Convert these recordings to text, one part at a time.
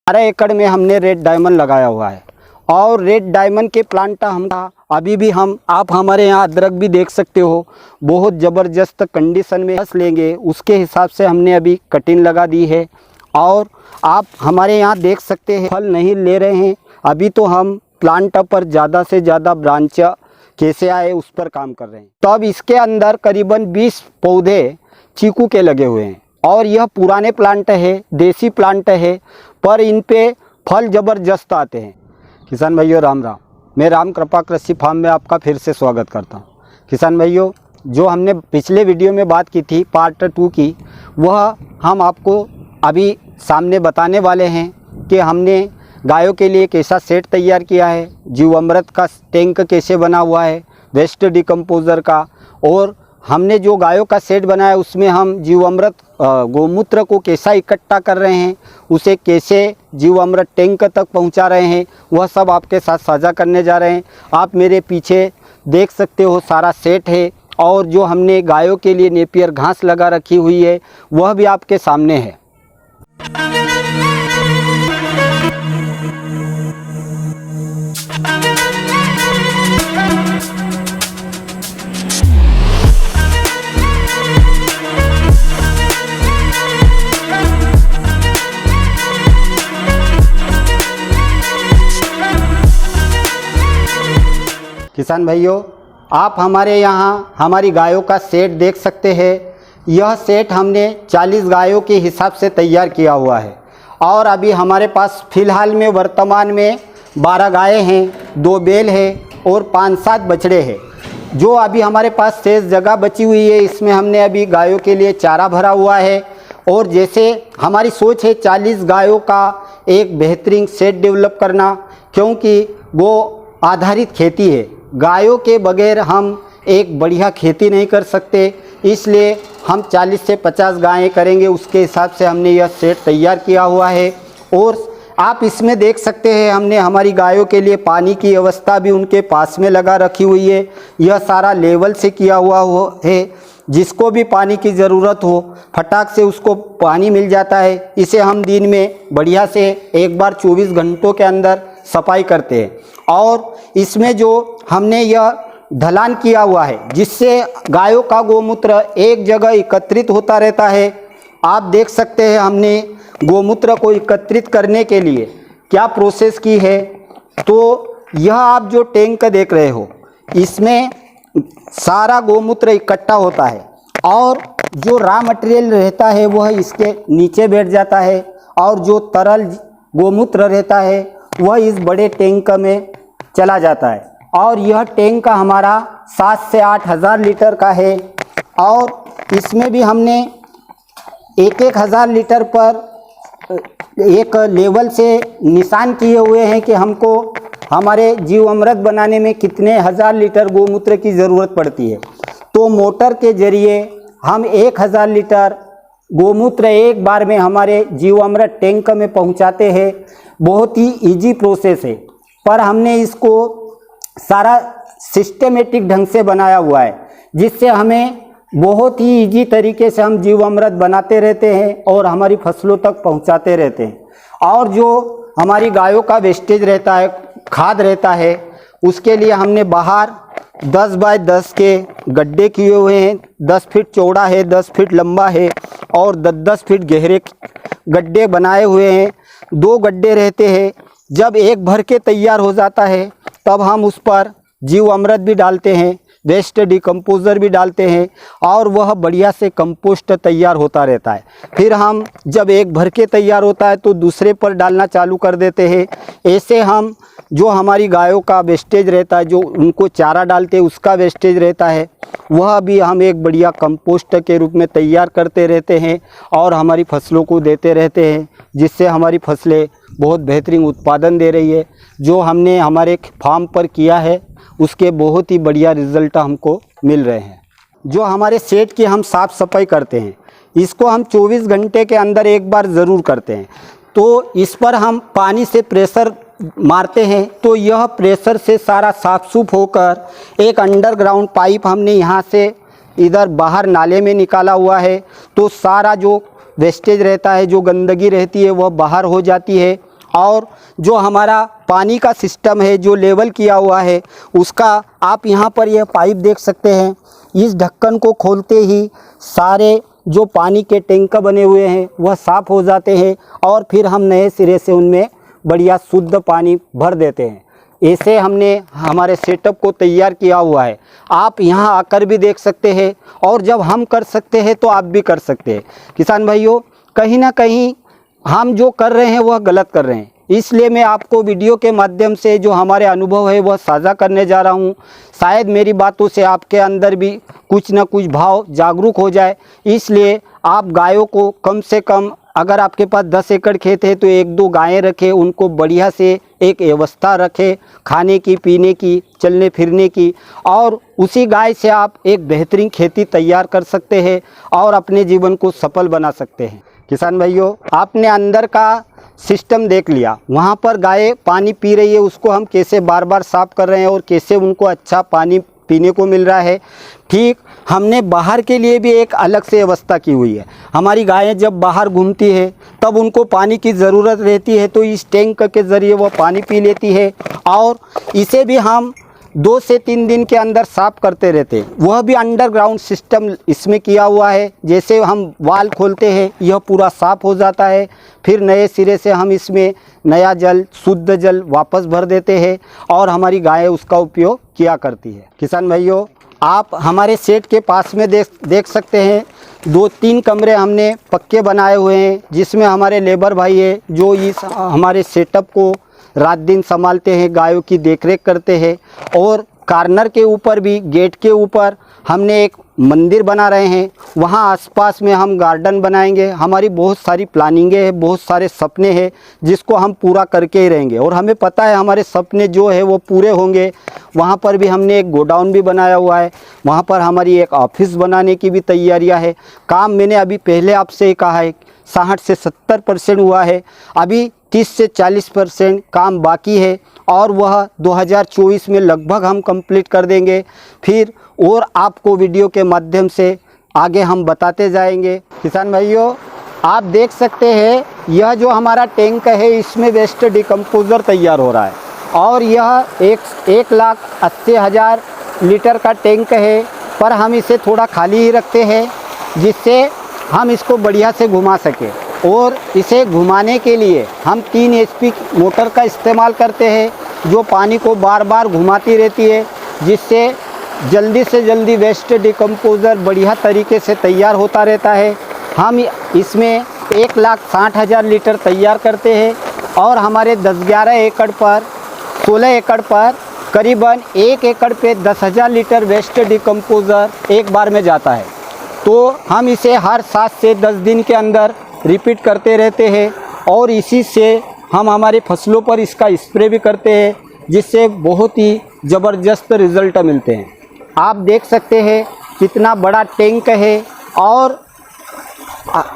12 एकड़ में हमने रेड डायमंड लगाया हुआ है और रेड डायमंड के प्लांट हम अभी भी आप हमारे यहाँ अदरक भी देख सकते हो, बहुत ज़बरदस्त कंडीशन में फस लेंगे उसके हिसाब से हमने अभी कटिंग लगा दी है। और आप हमारे यहाँ देख सकते हैं फल नहीं ले रहे हैं अभी, तो हम प्लांट पर ज़्यादा से ज़्यादा ब्रांच कैसे आए उस पर काम कर रहे हैं। तो अब इसके अंदर करीबन 20 पौधे चीकू के लगे हुए हैं और यह पुराने प्लांट है, देसी प्लांट है, पर इन पे फल ज़बरदस्त आते हैं। किसान भाइयों राम राम, मैं राम कृपा कृषि फार्म में आपका फिर से स्वागत करता हूं। किसान भाइयों, जो हमने पिछले वीडियो में बात की थी पार्ट 2 की, वह हम आपको अभी सामने बताने वाले हैं कि हमने गायों के लिए कैसा सेट तैयार किया है, जीवामृत का टैंक कैसे बना हुआ है, वेस्ट डिकम्पोज़र का, और हमने जो गायों का सेट बनाया उसमें हम जीवामृत गौमूत्र को कैसा इकट्ठा कर रहे हैं, उसे कैसे जीवामृत टैंक तक पहुंचा रहे हैं, वह सब आपके साथ साझा करने जा रहे हैं। आप मेरे पीछे देख सकते हो सारा सेट है और जो हमने गायों के लिए नेपियर घास लगा रखी हुई है वह भी आपके सामने है। किसान भाइयों, आप हमारे यहाँ हमारी गायों का सेट देख सकते हैं। यह सेट हमने 40 गायों के हिसाब से तैयार किया हुआ है और अभी हमारे पास फ़िलहाल में वर्तमान में 12 गायें हैं, 2 बैल है और 5-7 बछड़े हैं। जो अभी हमारे पास शेष जगह बची हुई है इसमें हमने अभी गायों के लिए चारा भरा हुआ है और जैसे हमारी सोच है 40 गायों का एक बेहतरीन सेट डेवलप करना, क्योंकि वो आधारित खेती है। गायों के बगैर हम एक बढ़िया खेती नहीं कर सकते, इसलिए हम 40 से 50 गायें करेंगे, उसके हिसाब से हमने यह सेट तैयार किया हुआ है। और आप इसमें देख सकते हैं हमने हमारी गायों के लिए पानी की व्यवस्था भी उनके पास में लगा रखी हुई है। यह सारा लेवल से किया हुआ है, जिसको भी पानी की ज़रूरत हो फटाक से उसको पानी मिल जाता है। इसे हम दिन में बढ़िया से एक बार 24 घंटों के अंदर सफाई करते हैं। और इसमें जो हमने यह ढलान किया हुआ है जिससे गायों का गोमूत्र एक जगह एकत्रित होता रहता है। आप देख सकते हैं हमने गोमूत्र को एकत्रित करने के लिए क्या प्रोसेस की है। तो यह आप जो टैंक देख रहे हो इसमें सारा गोमूत्र इकट्ठा होता है और जो रॉ मटेरियल रहता है वह इसके नीचे बैठ जाता है और जो तरल गोमूत्र रहता है वह इस बड़े टैंक में चला जाता है। और यह टैंक हमारा 7 से 8 हज़ार लीटर का है और इसमें भी हमने 1-1 हज़ार लीटर पर एक लेवल से निशान किए हुए हैं कि हमको हमारे जीवामृत बनाने में कितने हज़ार लीटर गोमूत्र की ज़रूरत पड़ती है। तो मोटर के ज़रिए हम 1,000 लीटर गोमूत्र एक बार में हमारे जीवामृत टैंक में पहुंचाते हैं। बहुत ही इजी प्रोसेस है, पर हमने इसको सारा सिस्टमेटिक ढंग से बनाया हुआ है, जिससे हमें बहुत ही इजी तरीके से हम जीवामृत बनाते रहते हैं और हमारी फसलों तक पहुंचाते रहते हैं। और जो हमारी गायों का वेस्टेज रहता है, खाद रहता है, उसके लिए हमने बाहर 10 बाय 10 के गड्ढे किए हुए हैं। 10 फीट चौड़ा है, 10 फीट लंबा है और 10-10 फीट गहरे गड्ढे बनाए हुए हैं। 2 गड्ढे रहते हैं। जब एक भर के तैयार हो जाता है तब हम उस पर जीवामृत भी डालते हैं, वेस्ट डिकम्पोज़र भी डालते हैं और वह बढ़िया से कंपोस्ट तैयार होता रहता है। फिर हम जब एक भर के तैयार होता है तो दूसरे पर डालना चालू कर देते हैं। ऐसे हम जो हमारी गायों का वेस्टेज रहता है, जो उनको चारा डालते हैं उसका वेस्टेज रहता है, वह भी हम एक बढ़िया कंपोस्ट के रूप में तैयार करते रहते हैं और हमारी फसलों को देते रहते हैं, जिससे हमारी फसलें बहुत बेहतरीन उत्पादन दे रही है। जो हमने हमारे फार्म पर किया है उसके बहुत ही बढ़िया रिज़ल्ट हमको मिल रहे हैं। जो हमारे सेट की हम साफ़ सफाई करते हैं, इसको हम 24 घंटे के अंदर एक बार ज़रूर करते हैं। तो इस पर हम पानी से प्रेशर मारते हैं तो यह प्रेशर से सारा साफ सूफ होकर एक अंडरग्राउंड पाइप हमने यहाँ से इधर बाहर नाले में निकाला हुआ है। तो सारा जो वेस्टेज रहता है, जो गंदगी रहती है, वह बाहर हो जाती है और जो हमारा पानी का सिस्टम है जो लेवल किया हुआ है उसका आप यहाँ पर यह पाइप देख सकते हैं। इस ढक्कन को खोलते ही सारे जो पानी के टैंक बने हुए हैं वह साफ़ हो जाते हैं और फिर हम नए सिरे से उनमें बढ़िया शुद्ध पानी भर देते हैं। ऐसे हमने हमारे सेटअप को तैयार किया हुआ है। आप यहाँ आकर भी देख सकते हैं और जब हम कर सकते हैं तो आप भी कर सकते हैं। किसान भाइयों, कहीं ना कहीं हम जो कर रहे हैं वह गलत कर रहे हैं, इसलिए मैं आपको वीडियो के माध्यम से जो हमारे अनुभव है वह साझा करने जा रहा हूँ। शायद मेरी बातों से आपके अंदर भी कुछ ना कुछ भाव जागरूक हो जाए। इसलिए आप गायों को कम से कम, अगर आपके पास 10 एकड़ खेत है तो 1-2 गायें रखें, उनको बढ़िया से एक व्यवस्था रखें खाने की, पीने की, चलने फिरने की, और उसी गाय से आप एक बेहतरीन खेती तैयार कर सकते हैं और अपने जीवन को सफल बना सकते हैं। किसान भाइयों, आपने अंदर का सिस्टम देख लिया, वहाँ पर गाय पानी पी रही है, उसको हम कैसे बार बार साफ़ कर रहे हैं और कैसे उनको अच्छा पानी पीने को मिल रहा है। ठीक हमने बाहर के लिए भी एक अलग से व्यवस्था की हुई है। हमारी गायें जब बाहर घूमती है तब उनको पानी की ज़रूरत रहती है, तो इस टैंक के ज़रिए वो पानी पी लेती है और इसे भी हम 2 से 3 दिन के अंदर साफ़ करते रहते हैं। वह भी अंडरग्राउंड सिस्टम इसमें किया हुआ है। जैसे हम वाल खोलते हैं यह पूरा साफ़ हो जाता है, फिर नए सिरे से हम इसमें नया जल, शुद्ध जल वापस भर देते हैं और हमारी गायें उसका उपयोग किया करती है। किसान भाइयों, आप हमारे सेट के पास में देख सकते हैं 2-3 कमरे हमने पक्के बनाए हुए हैं, जिसमें हमारे लेबर भाई है जो इस हमारे सेटअप को रात दिन संभालते हैं, गायों की देखरेख करते हैं। और कॉर्नर के ऊपर भी, गेट के ऊपर हमने एक मंदिर बना रहे हैं, वहाँ आसपास में हम गार्डन बनाएंगे। हमारी बहुत सारी प्लानिंगें हैं, बहुत सारे सपने हैं जिसको हम पूरा करके ही रहेंगे और हमें पता है हमारे सपने जो है वो पूरे होंगे। वहाँ पर भी हमने एक गोडाउन भी बनाया हुआ है, वहाँ पर हमारी एक ऑफिस बनाने की भी तैयारियाँ है। काम मैंने अभी पहले आपसे ही कहा है 60 से 70% हुआ है, अभी 30 से 40% काम बाकी है और वह 2024 में लगभग हम कंप्लीट कर देंगे। फिर और आपको वीडियो के माध्यम से आगे हम बताते जाएंगे। किसान भाइयों, आप देख सकते हैं यह जो हमारा टैंक है इसमें वेस्ट डिकम्पोज़र तैयार हो रहा है और यह 1,80,000 लीटर का टैंक है, पर हम इसे थोड़ा खाली ही रखते हैं जिससे हम इसको बढ़िया से घुमा सकें। और इसे घुमाने के लिए हम 3 HP मोटर का इस्तेमाल करते हैं जो पानी को बार बार घुमाती रहती है, जिससे जल्दी से जल्दी वेस्ट डिकम्पोज़र बढ़िया तरीके से तैयार होता रहता है। हम इसमें 1,60,000 लीटर तैयार करते हैं और हमारे 10-11 एकड़ पर, 16 एकड़ पर करीबन 1 एकड़ पे 10,000 लीटर वेस्ट डिकम्पोज़र एक बार में जाता है। तो हम इसे हर 7 से 10 दिन के अंदर रिपीट करते रहते हैं और इसी से हम हमारे फसलों पर इसका स्प्रे भी करते हैं, जिससे बहुत ही ज़बरदस्त रिज़ल्ट मिलते हैं। आप देख सकते हैं कितना बड़ा टैंक है और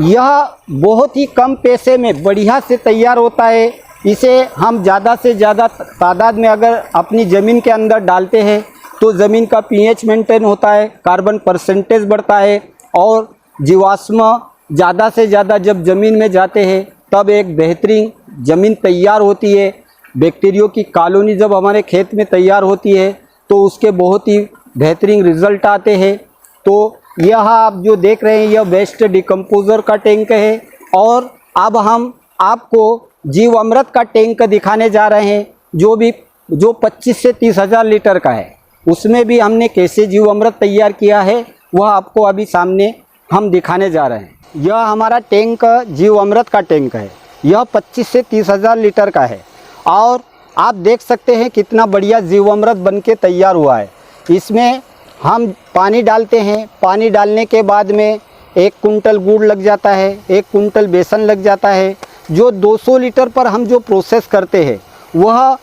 यह बहुत ही कम पैसे में बढ़िया से तैयार होता है। इसे हम ज़्यादा से ज़्यादा तादाद में अगर अपनी ज़मीन के अंदर डालते हैं तो ज़मीन का pH मेंटेन होता है, कार्बन परसेंटेज बढ़ता है और जीवाश्म ज़्यादा से ज़्यादा जब ज़मीन में जाते हैं तब एक बेहतरीन ज़मीन तैयार होती है। बैक्टीरियो की कॉलोनी जब हमारे खेत में तैयार होती है तो उसके बहुत ही बेहतरीन रिज़ल्ट आते हैं। तो यह आप जो देख रहे हैं यह वेस्ट डिकम्पोज़र का टैंक है और अब हम आपको जीव अमृत का टैंक दिखाने जा रहे हैं जो 25 से 30,000 लीटर का है। उसमें भी हमने कैसे जीव अमृत तैयार किया है वह आपको अभी सामने हम दिखाने जा रहे हैं। यह हमारा टैंक जीव अमृत का टैंक है, यह 25 से 30,000 लीटर का है और आप देख सकते हैं कितना बढ़िया जीव अमृत बन के तैयार हुआ है। इसमें हम पानी डालते हैं, पानी डालने के बाद में 1 कुंटल गुड़ लग जाता है, 1 कुंटल बेसन लग जाता है। जो 200 लीटर पर हम जो प्रोसेस करते हैं वह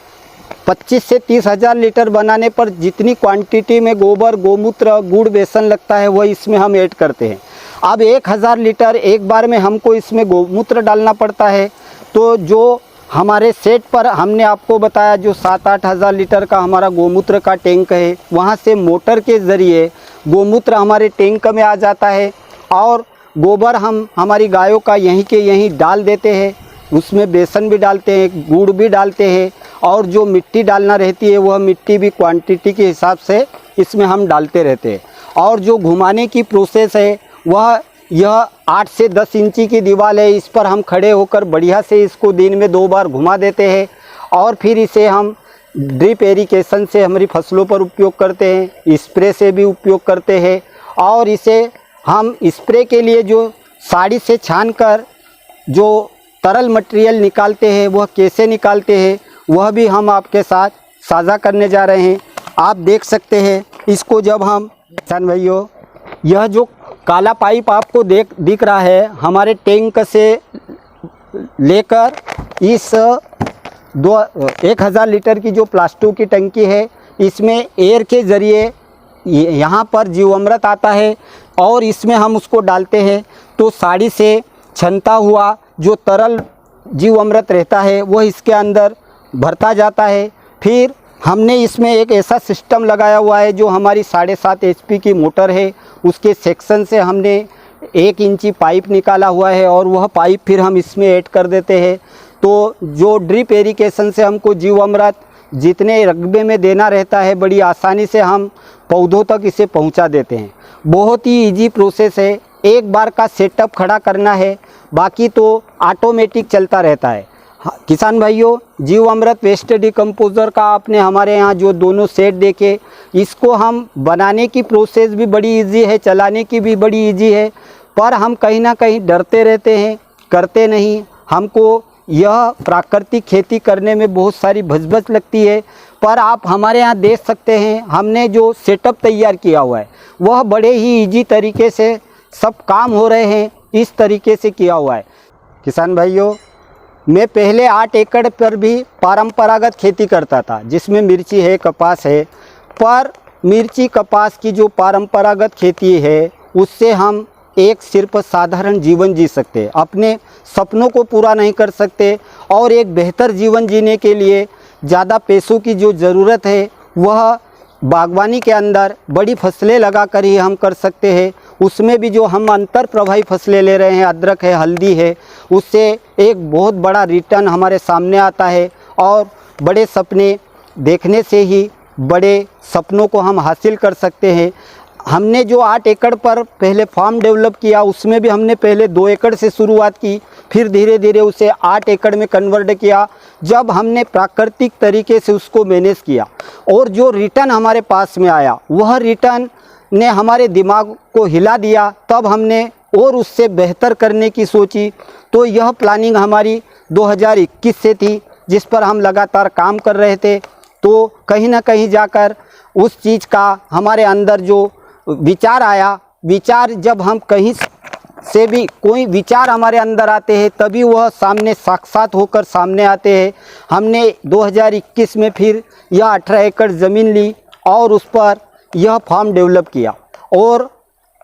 25 से 30,000 लीटर बनाने पर जितनी क्वांटिटी में गोबर, गोमूत्र, गुड़, बेसन लगता है वह इसमें हम ऐड करते हैं। अब 1,000 लीटर एक बार में हमको इसमें गोमूत्र डालना पड़ता है। तो जो हमारे सेट पर हमने आपको बताया जो 7-8 हज़ार लीटर का हमारा गोमूत्र का टैंक है, वहाँ से मोटर के ज़रिए गोमूत्र हमारे टैंक में आ जाता है और गोबर हम हमारी गायों का यहीं के यहीं डाल देते हैं। उसमें बेसन भी डालते हैं, गुड़ भी डालते हैं, और जो मिट्टी डालना रहती है वह मिट्टी भी क्वांटिटी के हिसाब से इसमें हम डालते रहते हैं। और जो घुमाने की प्रोसेस है वह यह 8 से 10 इंची की दीवार है, इस पर हम खड़े होकर बढ़िया से इसको दिन में 2 बार घुमा देते हैं और फिर इसे हम ड्रिप इरिगेशन से हमारी फसलों पर उपयोग करते हैं, स्प्रे से भी उपयोग करते हैं। और इसे हम स्प्रे के लिए जो साड़ी से छानकर जो तरल मटेरियल निकालते हैं वह कैसे निकालते हैं वह भी हम आपके साथ साझा करने जा रहे हैं। आप देख सकते हैं इसको, जब हम किसान भाइयों, यह जो काला पाइप आपको दिख रहा है, हमारे टैंक से लेकर इस 1000 लीटर की जो प्लास्टिक की टंकी है, इसमें एयर के ज़रिए यहाँ पर जीवामृत आता है और इसमें हम उसको डालते हैं तो साड़ी से छनता हुआ जो तरल जीवामृत रहता है वह इसके अंदर भरता जाता है। फिर हमने इसमें एक ऐसा सिस्टम लगाया हुआ है जो हमारी 7.5 HP की मोटर है, उसके सेक्शन से हमने 1 इंची पाइप निकाला हुआ है और वह पाइप फिर हम इसमें ऐड कर देते हैं। तो जो ड्रिप इरिगेशन से हमको जीवामृत जितने रकबे में देना रहता है बड़ी आसानी से हम पौधों तक इसे पहुंचा देते हैं। बहुत ही इजी प्रोसेस है, एक बार का सेटअप खड़ा करना है, बाकी तो ऑटोमेटिक चलता रहता है। किसान भाइयों, जीवामृत वेस्ट डिकम्पोज़र का आपने हमारे यहाँ जो दोनों सेट देखे, इसको हम बनाने की प्रोसेस भी बड़ी इजी है, चलाने की भी बड़ी इजी है, पर हम कहीं ना कहीं डरते रहते हैं, करते नहीं। हमको यह प्राकृतिक खेती करने में बहुत सारी भसभस लगती है, पर आप हमारे यहाँ देख सकते हैं हमने जो सेटअप तैयार किया हुआ है वह बड़े ही इजी तरीके से सब काम हो रहे हैं, इस तरीके से किया हुआ है। किसान भाइयों, मैं पहले 8 एकड़ पर भी परंपरागत खेती करता था, जिसमें मिर्ची है, कपास है, पर मिर्ची कपास की जो परंपरागत खेती है उससे हम एक सिर्फ साधारण जीवन जी सकते, अपने सपनों को पूरा नहीं कर सकते, और एक बेहतर जीवन जीने के लिए ज़्यादा पैसों की जो ज़रूरत है वह बागवानी के अंदर बड़ी फसलें लगाकर ही हम कर सकते हैं। उसमें भी जो हम अंतर प्रभावी फसलें ले रहे हैं, अदरक है, हल्दी है, उससे एक बहुत बड़ा रिटर्न हमारे सामने आता है और बड़े सपने देखने से ही बड़े सपनों को हम हासिल कर सकते हैं। हमने जो 8 एकड़ पर पहले फार्म डेवलप किया उसमें भी हमने पहले 2 एकड़ से शुरुआत की, फिर धीरे धीरे उसे 8 एकड़ में कन्वर्ट किया। जब हमने प्राकृतिक तरीके से उसको मैनेज किया और जो रिटर्न हमारे पास में आया वह रिटर्न ने हमारे दिमाग को हिला दिया, तब हमने और उससे बेहतर करने की सोची। तो यह प्लानिंग हमारी 2021 से थी, जिस पर हम लगातार काम कर रहे थे। तो कहीं ना कहीं जाकर उस चीज़ का हमारे अंदर जो विचार आया, विचार जब हम कहीं से भी कोई विचार हमारे अंदर आते हैं तभी वह सामने साक्षात होकर सामने आते हैं। हमने 2021 में फिर यह 18 एकड़ ज़मीन ली और उस पर यह फार्म डेवलप किया और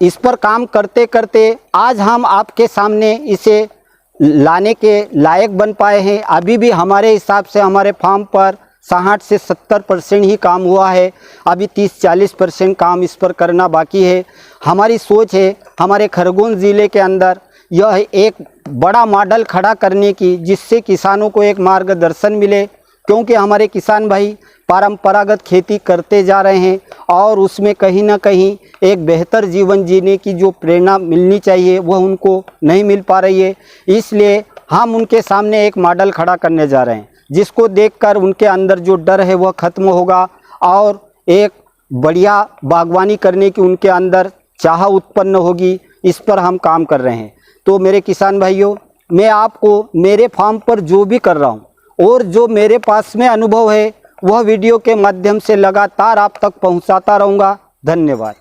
इस पर काम करते करते आज हम आपके सामने इसे लाने के लायक बन पाए हैं। अभी भी हमारे हिसाब से हमारे फार्म पर 60 से 70% ही काम हुआ है, अभी 30-40% काम इस पर करना बाकी है। हमारी सोच है हमारे खरगोन ज़िले के अंदर यह एक बड़ा मॉडल खड़ा करने की, जिससे किसानों को एक मार्गदर्शन मिले, क्योंकि हमारे किसान भाई परंपरागत खेती करते जा रहे हैं और उसमें कहीं ना कहीं एक बेहतर जीवन जीने की जो प्रेरणा मिलनी चाहिए वह उनको नहीं मिल पा रही है। इसलिए हम उनके सामने एक मॉडल खड़ा करने जा रहे हैं, जिसको देखकर उनके अंदर जो डर है वह ख़त्म होगा और एक बढ़िया बागवानी करने की उनके अंदर चाह उत्पन्न होगी। इस पर हम काम कर रहे हैं। तो मेरे किसान भाइयों, मैं आपको मेरे फार्म पर जो भी कर रहा हूँ और जो मेरे पास में अनुभव है वह वीडियो के माध्यम से लगातार आप तक पहुँचाता रहूँगा। धन्यवाद।